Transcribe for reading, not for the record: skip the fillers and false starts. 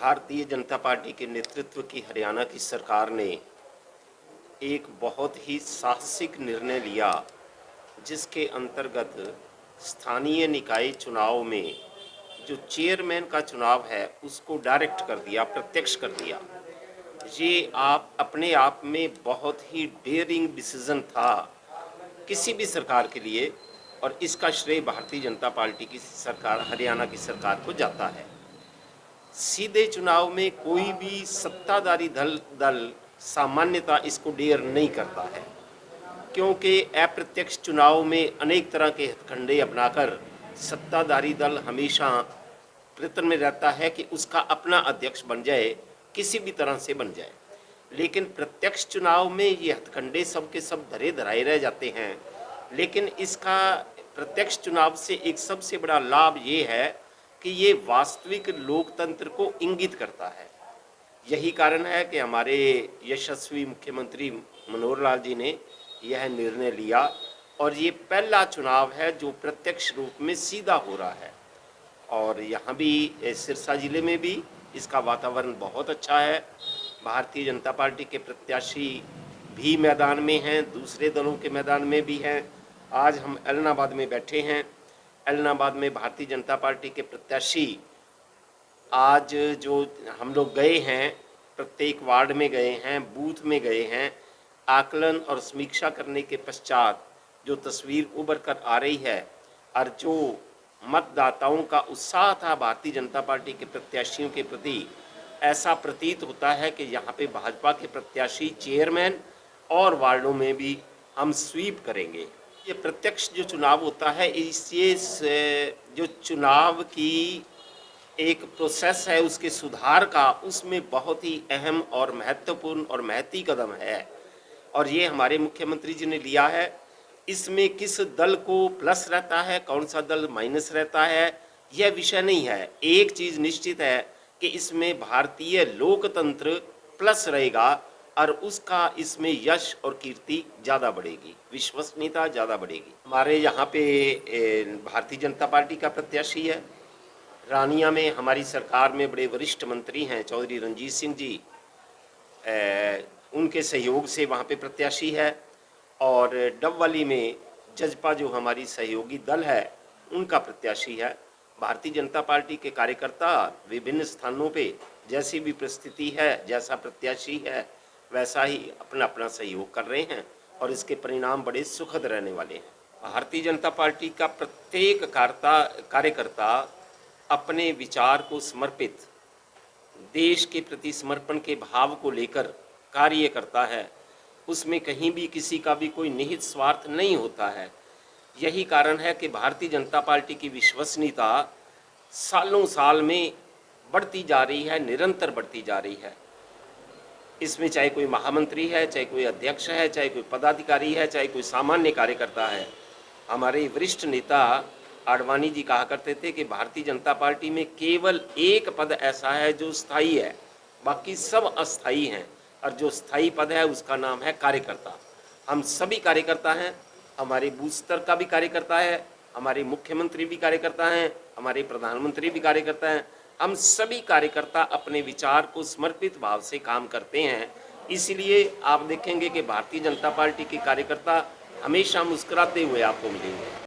Bharatiya Janata party के नेतृत्व की हरियाणा की सरकार ने एक बहुत ही साहसिक निर्णय लिया, जिसके अंतर्गत स्थानीय निकाय चुनाव में जो चेयरमैन का चुनाव है उसको डायरेक्ट कर दिया, प्रत्यक्ष कर दिया। ये आप अपने आप में बहुत ही डेयरिंग डिसीजन था किसी भी सरकार के लिए, और इसका श्रेय भारतीय जनता पार्टी की सरकार, हरियाणा की सरकार को जाता है। सीधे चुनाव में कोई भी सत्ताधारी दल सामान्यतः इसको डेयर नहीं करता है, क्योंकि अप्रत्यक्ष चुनाव में अनेक तरह के हथकंडे अपनाकर सत्ताधारी दल हमेशा प्रयत्न में रहता है कि उसका अपना अध्यक्ष बन जाए, किसी भी तरह से बन जाए। लेकिन प्रत्यक्ष चुनाव में ये हथकंडे सब के सब धरे धराए रह जाते हैं। लेकिन इसका प्रत्यक्ष चुनाव से एक सबसे बड़ा लाभ ये है कि ये वास्तविक लोकतंत्र को इंगित करता है। यही कारण है कि हमारे यशस्वी मुख्यमंत्री मनोहर लाल जी ने यह निर्णय लिया, और ये पहला चुनाव है जो प्रत्यक्ष रूप में सीधा हो रहा है। और यहाँ भी सिरसा जिले में भी इसका वातावरण बहुत अच्छा है। भारतीय जनता पार्टी के प्रत्याशी भी मैदान में हैं, दूसरे दलों के मैदान में भी हैं। आज हम ऐलनाबाद में बैठे हैं। ऐलनाबाद में भारतीय जनता पार्टी के प्रत्याशी आज जो हम लोग गए हैं, प्रत्येक वार्ड में गए हैं, बूथ में गए हैं, आकलन और समीक्षा करने के पश्चात जो तस्वीर उभर कर आ रही है और जो मतदाताओं का उत्साह था भारतीय जनता पार्टी के प्रत्याशियों के प्रति, ऐसा प्रतीत होता है कि यहाँ पे भाजपा के प्रत्याशी चेयरमैन और वार्डों में भी हम स्वीप करेंगे। ये प्रत्यक्ष जो चुनाव होता है, इससे जो चुनाव की एक प्रोसेस है उसके सुधार का, उसमें बहुत ही अहम और महत्वपूर्ण और महती कदम है, और ये हमारे मुख्यमंत्री जी ने लिया है। इसमें किस दल को प्लस रहता है, कौन सा दल माइनस रहता है, यह विषय नहीं है। एक चीज़ निश्चित है कि इसमें भारतीय लोकतंत्र प्लस रहेगा और उसका इसमें यश और कीर्ति ज़्यादा बढ़ेगी, विश्वसनीयता ज़्यादा बढ़ेगी। हमारे यहाँ पे भारतीय जनता पार्टी का प्रत्याशी है। रानिया में हमारी सरकार में बड़े वरिष्ठ मंत्री हैं चौधरी रणजीत सिंह जी, उनके सहयोग से वहाँ पे प्रत्याशी है। और डबवाली में जजपा जो हमारी सहयोगी दल है उनका प्रत्याशी है। भारतीय जनता पार्टी के कार्यकर्ता विभिन्न स्थानों पे जैसी भी परिस्थिति है, जैसा प्रत्याशी है, वैसा ही अपना अपना सहयोग कर रहे हैं, और इसके परिणाम बड़े सुखद रहने वाले हैं। भारतीय जनता पार्टी का प्रत्येक कार्यकर्ता अपने विचार को समर्पित, देश के प्रति समर्पण के भाव को लेकर कार्य करता है। उसमें कहीं भी किसी का भी कोई निहित स्वार्थ नहीं होता है। यही कारण है कि भारतीय जनता पार्टी की विश्वसनीयता सालों साल में बढ़ती जा रही है, निरंतर बढ़ती जा रही है। इसमें चाहे कोई महामंत्री है, चाहे कोई अध्यक्ष है, चाहे कोई पदाधिकारी है, चाहे कोई सामान्य कार्यकर्ता है। हमारे वरिष्ठ नेता आडवाणी जी कहा करते थे कि भारतीय जनता पार्टी में केवल एक पद ऐसा है जो स्थायी है, बाकी सब अस्थायी हैं, और जो स्थायी पद है उसका नाम है कार्यकर्ता। हम सभी कार्यकर्ता हैं। हमारे बूथ स्तर का भी कार्यकर्ता है, हमारे मुख्यमंत्री भी कार्यकर्ता हैं, हमारे प्रधानमंत्री भी कार्यकर्ता हैं। हम सभी कार्यकर्ता अपने विचार को समर्पित भाव से काम करते हैं। इसलिए आप देखेंगे कि भारतीय जनता पार्टी के कार्यकर्ता हमेशा मुस्कुराते हुए आपको मिलेंगे।